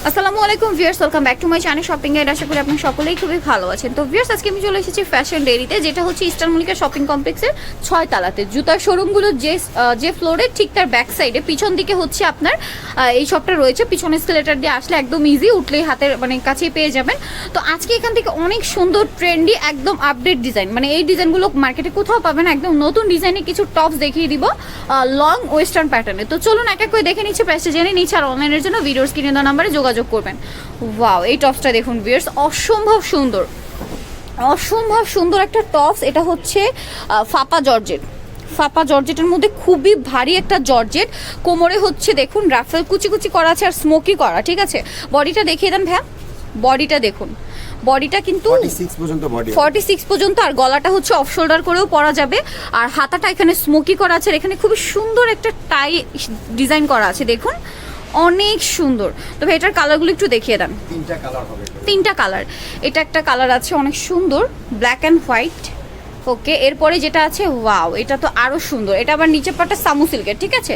আসসালামু আলাইকুম viewers, welcome back to my channel shopping guide. আশা করি আপনারা সকলেই খুবই ভালো আছেন। তো ভিউয়ার্স, আজকে আমি চলে এসেছি ফ্যাশন ডেইরিতে, যেটা হচ্ছে ইস্টার্ন মল্লিকা শপিং কমপ্লেক্সের 6 তলাতে। জুতার শোরুমগুলো যে ফ্লোরে ঠিক তার ব্যাক সাইডে পিছন দিকে হচ্ছে আপনার এই শপটা রয়েছে। পিছনে স্কেলেটার দিয়ে আসলে একদম ইজি, উঠলেই হাতের কাছেই পেয়ে যাবেন। তো আজকে এখান থেকে অনেক সুন্দর ট্রেন্ডি একদম আপডেট ডিজাইন, এই ডিজাইনগুলো মার্কেটে কোথাও পাবেন, একদম নতুন ডিজাইনে কিছু টপস দেখিয়ে দিব লং ওয়েস্টার্ন প্যাটার্নে। তো চলুন এক এক করে দেখে নিচ্ছি, প্রাইসটা জেনে নিচ্ছি, আর অনলাইনের জন্য ভিডিওর স্ক্রিনে দেওয়া নাম্বারে যোগাযোগ করবেন। ওয়াও, এই টপসটা দেখুন ভিউয়ার্স, অসম্ভব সুন্দর, অসম্ভব সুন্দর একটা টপস। এটা হচ্ছে ফাপা জর্জেটের মধ্যে খুবই ভারী একটা জর্জেট। কোমরে হচ্ছে দেখুন রাফেল কুচি কুচি করা আছে আর স্মোকি করা, ঠিক আছে। বডিটা দেখিয়ে দেন ভাইয়া, বডিটা দেখুন, বডিটা কিন্তু 46 পর্যন্ত, আর গলাটা হচ্ছে অফ শোল্ডার করেও পরা যাবে। আর হাতাটা এখানে স্মোকি করা আছে, আর এখানে খুবই সুন্দর একটা টাই ডিজাইন করা আছে, দেখুন অনেক সুন্দর। তবে এটার কালারগুলো একটু দেখিয়ে দেন। তিনটা কালার, এটা একটা কালার আছে অনেক সুন্দর, ব্ল্যাক অ্যান্ড হোয়াইট। ওকে, এরপরে যেটা আছে, ওয়াও, এটা তো আরো সুন্দর। এটা আবার নিচের পাটটা সামু সিল্কের, ঠিক আছে,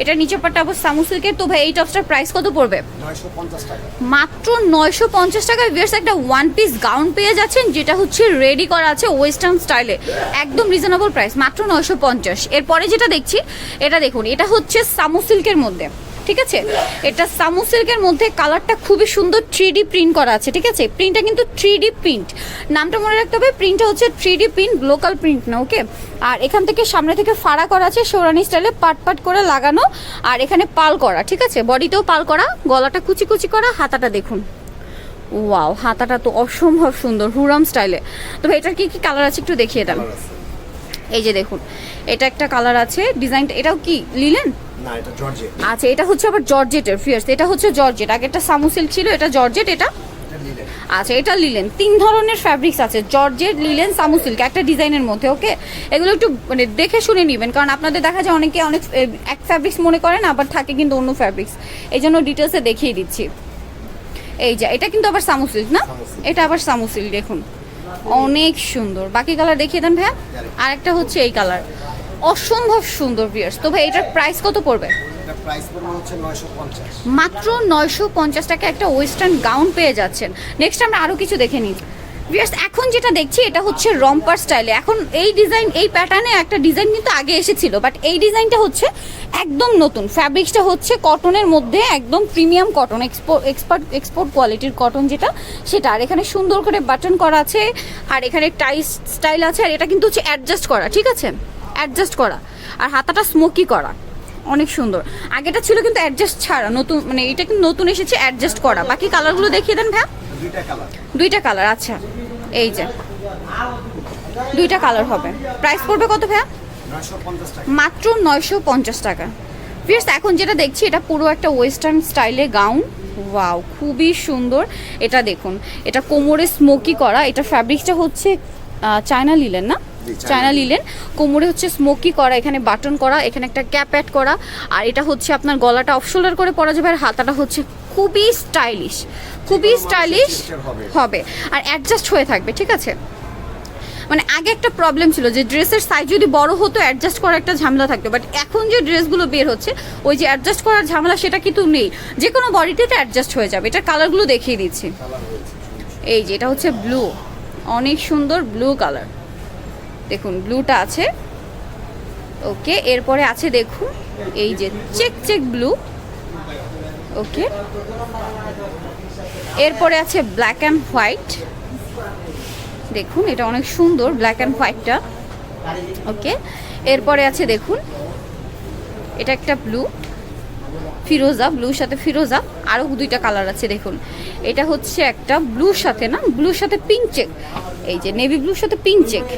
এটা নিচের পাটটা আবার সামু সিল্কের। তো ভাই এই টপসটার প্রাইস কত পড়বে? 950 টাকা, মাত্র 950 টাকায় ভিউয়ার্স একটা ওয়ান পিস গাউন পেয়ে যাচ্ছেন, যেটা হচ্ছে রেডি করা আছে ওয়েস্টার্ন স্টাইলে, একদম রিজনেবল প্রাইস, মাত্র 950। এরপরে যেটা দেখছি, এটা দেখুন, এটা হচ্ছে সামু সিল্কের মধ্যে, ঠিক আছে। এটা সামু সিল্কের মধ্যে কালারটা খুবই সুন্দর, 3D প্রিন্ট করা আছে, ঠিক আছে। প্রিন্টটা কিন্তু 3D প্রিন্ট, নামটা মনে রাখতে হবে, প্রিন্টটা হচ্ছে 3D প্রিন্ট, লোকাল প্রিন্ট না, ওকে। আর এখান থেকে সামনে থেকে ফাড়া করা আছে শেওরানি স্টাইলে, পাট করে লাগানো, আর এখানে পাল করা, ঠিক আছে, বডিতেও পাল করা, গলাটা কুচি কুচি করা, হাতাটা দেখুন, ওয়াও, হাতাটা তো অসম্ভব সুন্দর হুরাম স্টাইলে। তবে এটার কি কি কালার আছে একটু দেখিয়ে দেন। এই যে দেখুন, এটা একটা কালার আছে, ডিজাইনটা এটাও কি লিলেন? না, এটা জর্জেট। আচ্ছা, এটা হচ্ছে আবার জর্জেটের ফিয়ার্স, এটা হচ্ছে জর্জেট, আগে একটা সামু সিল্ক ছিল, এটা জর্জেট, এটা লিলেন। আচ্ছা, এটা লিলেন। 3 ধরনের ফ্যাব্রিক্স আছে, জর্জেট, লিলেন, সামু সিল্ক, একটা ডিজাইনের মধ্যে, ওকে। এগুলো একটু দেখে শুনে নেবেন, কারণ আপনাদের দেখা যায় অনেকে অনেক এক ফ্যাব্রিক্স মনে করেন, আবার থাকে কিন্তু অন্য ফ্যাব্রিক্স, এই জন্য ডিটেলসে দেখিয়ে দিচ্ছি। এই যে এটা কিন্তু আবার সামু সিল্ক না, এটা আবার সামু সিল্ক, দেখুন অনেক সুন্দর। বাকি কালার দেখিয়ে দেন ভাইয়া। আর একটা হচ্ছে এই কালার, অসম্ভব সুন্দর ভিউয়ার্স। তো ভাই এটার প্রাইস কত পড়বে? এটা প্রাইস পড়বে হচ্ছে 950, মাত্র 950 টাকা একটা ওয়েস্টার্ন গাউন পেয়ে যাচ্ছেন। নেক্সট আমরা আরো কিছু দেখে নিই ভিউয়ার্স। এখন যেটা দেখছি এটা হচ্ছে রম্পার স্টাইলে। এখন এই ডিজাইন, এই প্যাটার্নে একটা ডিজাইন কিন্তু আগে এসেছিল, বাট এই ডিজাইনটা হচ্ছে একদম নতুন। ফ্যাব্রিক্সটা হচ্ছে কটনের মধ্যে, একদম প্রিমিয়াম কটন, এক্সপোর্ট কোয়ালিটির কটন যেটা, সেটা। আর এখানে সুন্দর করে বাটন করা আছে, আর এখানে টাই স্টাইল আছে, আর এটা কিন্তু হচ্ছে অ্যাডজাস্ট করা, ঠিক আছে, অ্যাডজাস্ট করা, আর হাতাটা স্মোকি করা, অনেক সুন্দর। আগেটা ছিল কিন্তু অ্যাডজাস্ট ছাড়া, নতুন এটা কিন্তু নতুন এসেছে অ্যাডজাস্ট করা। বাকি কালারগুলো দেখিয়ে দেন ভাই। দুইটা কালার, আচ্ছা, এই যে দুইটা কালার হবে। প্রাইস পড়বে কত ভাইয়া? 950 টাকা, মাত্র 950 টাকা। ভিউয়ার্স, এখন যেটা দেখছি এটা পুরো একটা ওয়েস্টার্ন স্টাইলে গাউন, ওয়াও, খুবই সুন্দর। এটা দেখুন, এটা কোমরে স্মোকি করা, এটা ফ্যাব্রিক্সটা হচ্ছে চায়না লিলেন না, চায়না লিলেন। কোমরে হচ্ছে স্মোকি করা, এখানে বাটন করা, এখানে একটা ক্যাপ অ্যাড করা, আর এটা হচ্ছে আপনার গলাটা অফ শোল্ডার করে পরা যাবে, আর হাতাটা হচ্ছে খুবই স্টাইলিশ, খুবই স্টাইলিশ হবে, আর অ্যাডজাস্ট হয়ে থাকবে, ঠিক আছে। আগে একটা প্রবলেম ছিল যে ড্রেসের সাইজ যদি বড় হতো অ্যাডজাস্ট করার একটা ঝামেলা থাকতো, বাট এখন যে ড্রেসগুলো বের হচ্ছে ওই যে অ্যাডজাস্ট করার ঝামেলা সেটা কিন্তু নেই, যে কোনো বডিতে অ্যাডজাস্ট হয়ে যাবে। এটার কালারগুলো দেখিয়ে দিচ্ছি। এই যে এটা হচ্ছে ব্লু, অনেক সুন্দর ব্লু কালার, দেখুন ব্লুটা আছে, ওকে। এরপরে আছে দেখুন এই যে চেক ব্লু, ওকে। এরপরে আছে ব্ল্যাক অ্যান্ড হোয়াইট, দেখুন এটা অনেক সুন্দর ব্ল্যাক অ্যান্ড হোয়াইটটা, ওকে। এরপরে আছে দেখুন এটা একটা ব্লু, ফিরোজা, ব্লুর সাথে ফিরোজা, আরও দুইটা কালার আছে দেখুন। এটা হচ্ছে একটা ব্লুর সাথে না, ব্লুর সাথে পিঙ্ক চেক, এই যে নেভি ব্লুর সাথে পিঙ্ক চেক।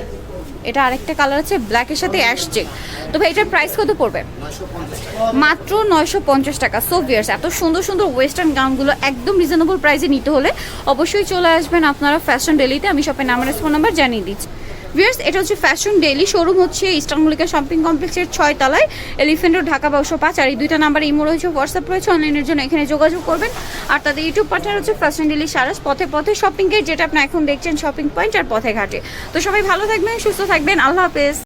এটা আরেকটা কালার আছে ব্ল্যাকের সাথে অ্যাশ চেক। তো ভাই এটার প্রাইস কত পড়বে? 950 টাকা, মাত্র 950 টাকা। সো ভিউয়ার্স, এত সুন্দর সুন্দর ওয়েস্টার্ন গাউনগুলো একদম রিজনেবল প্রাইসে নিতে হলে অবশ্যই চলে আসবেন আপনারা ফ্যাশন ডেইলিতে। আমি শপের নাম আর ফোন নাম্বার জানিয়ে দিচ্ছি। ভিউয়ার্স, এটা হচ্ছে ফ্যাশন ডেইলি শোরুম, হচ্ছে ইস্টার্ন মল্লিকা শপিং কমপ্লেক্সের 6 তলায়, এলিফ্যান্ট রোড, ঢাকা 1205। আর এই দুইটা নাম্বার ইমো রয়েছে, হোয়াটসঅ্যাপ রয়েছে, অনলাইনের জন্য এখানে যোগাযোগ করবেন। আর তাদের ইউটিউব পার্টনার হচ্ছে ফ্যাশন ডেইলি সারাস, পথে পথে শপিং গেট, যেটা আপনি এখন দেখছেন শপিং পয়েন্ট আর পথে ঘাটে। তো সবাই ভালো থাকবেন, সুস্থ থাকবেন, আল্লাহ হাফেজ।